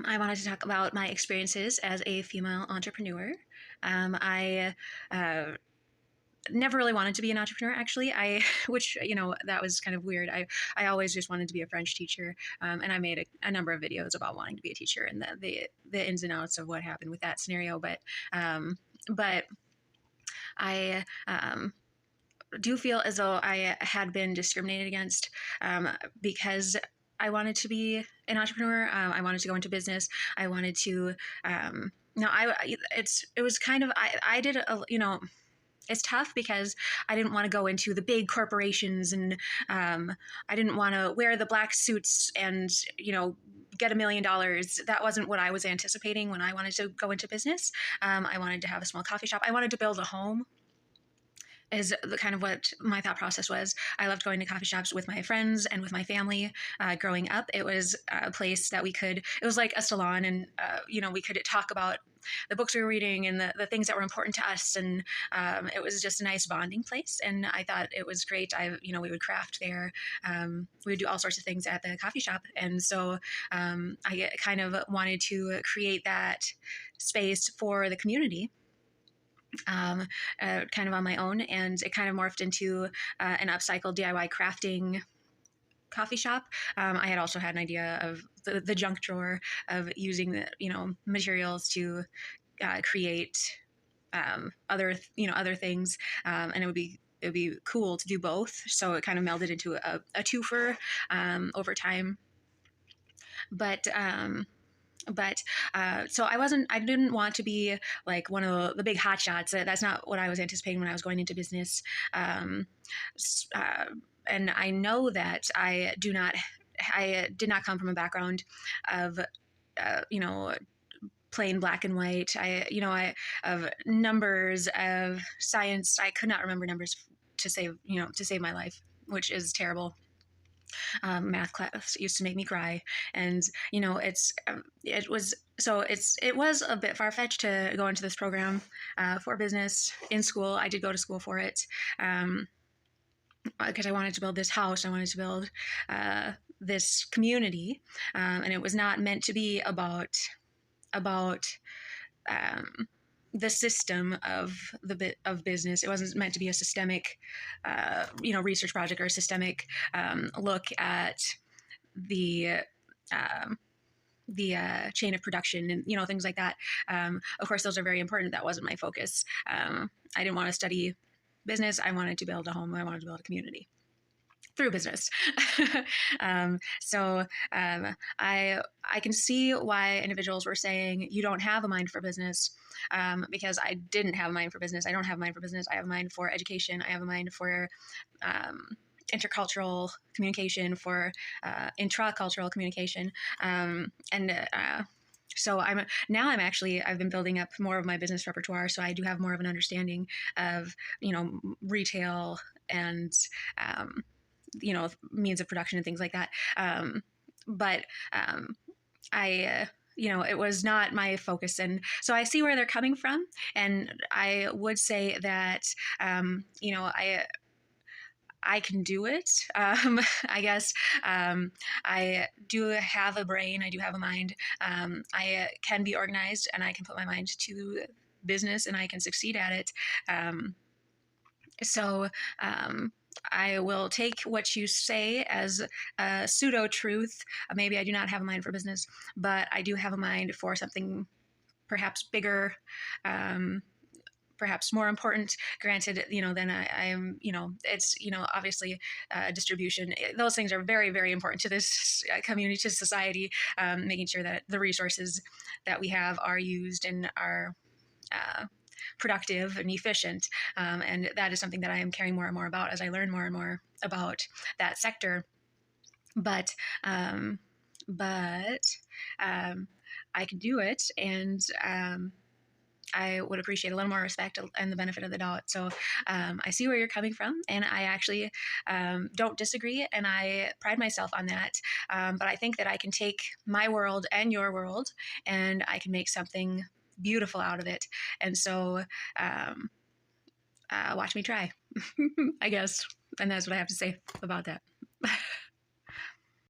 I wanted to talk about my experiences as a female entrepreneur. I never really wanted to be an entrepreneur, actually. Which that was kind of weird. I always just wanted to be a French teacher, and I made a number of videos about wanting to be a teacher and the ins and outs of what happened with that scenario. But I do feel as though I had been discriminated against because I wanted to be an entrepreneur. I wanted to go into business. I wanted to. No, it was kind of I did it's tough because I didn't want to go into the big corporations and I didn't want to wear the black suits and get $1 million. That wasn't what I was anticipating when I wanted to go into business. I wanted to have a small coffee shop. I wanted to build a home is the kind of what my thought process was. I loved going to coffee shops with my friends and with my family. Growing up, it was a place that it was like a salon, and we could talk about the books we were reading and the things that were important to us, and it was just a nice bonding place. And I thought it was great. We would craft there. We would do all sorts of things at the coffee shop, and so I kind of wanted to create that space for the community. Kind of on my own, and it kind of morphed into an upcycle DIY crafting coffee shop. I had also had an idea of the junk drawer of using the materials to create other things, and it would be cool to do both. So it kind of melded into a twofer over time, but. So I didn't want to be like one of the big hot shots. That's not what I was anticipating when I was going into business. And I know that I did not come from a background of, plain black and white. Of numbers, of science. I could not remember numbers to save my life, which is terrible. Math class used to make me cry, and it was a bit far-fetched to go into this program for business in school. I did go to school for it because I wanted to build this house. I wanted to build this community, and it was not meant to be about the system of business. It wasn't meant to be a systemic, research project or a systemic look at the chain of production and things like that. Of course, those are very important. That wasn't my focus. I didn't want to study business. I wanted to build a home. I wanted to build a community through business. I can see why individuals were saying you don't have a mind for business, because I didn't have a mind for business. I don't have a mind for business. I have a mind for education. I have a mind for intercultural communication, for intracultural communication, so I've been building up more of my business repertoire. So I do have more of an understanding of retail and means of production and things like that. It was not my focus. And so I see where they're coming from. And I would say that, I can do it. I guess I do have a brain. I do have a mind. I can be organized, and I can put my mind to business, and I can succeed at it. I will take what you say as a pseudo truth. Maybe I do not have a mind for business, but I do have a mind for something perhaps bigger, perhaps more important, granted, than I am, it's, obviously distribution. Those things are very, very important to this community, to society, making sure that the resources that we have are used and are productive and efficient. And that is something that I am caring more and more about as I learn more and more about that sector. But I can do it, and I would appreciate a little more respect and the benefit of the doubt. So I see where you're coming from, and I actually don't disagree, and I pride myself on that. But I think that I can take my world and your world, and I can make something beautiful out of it. And so watch me try, I guess. And that's what I have to say about that.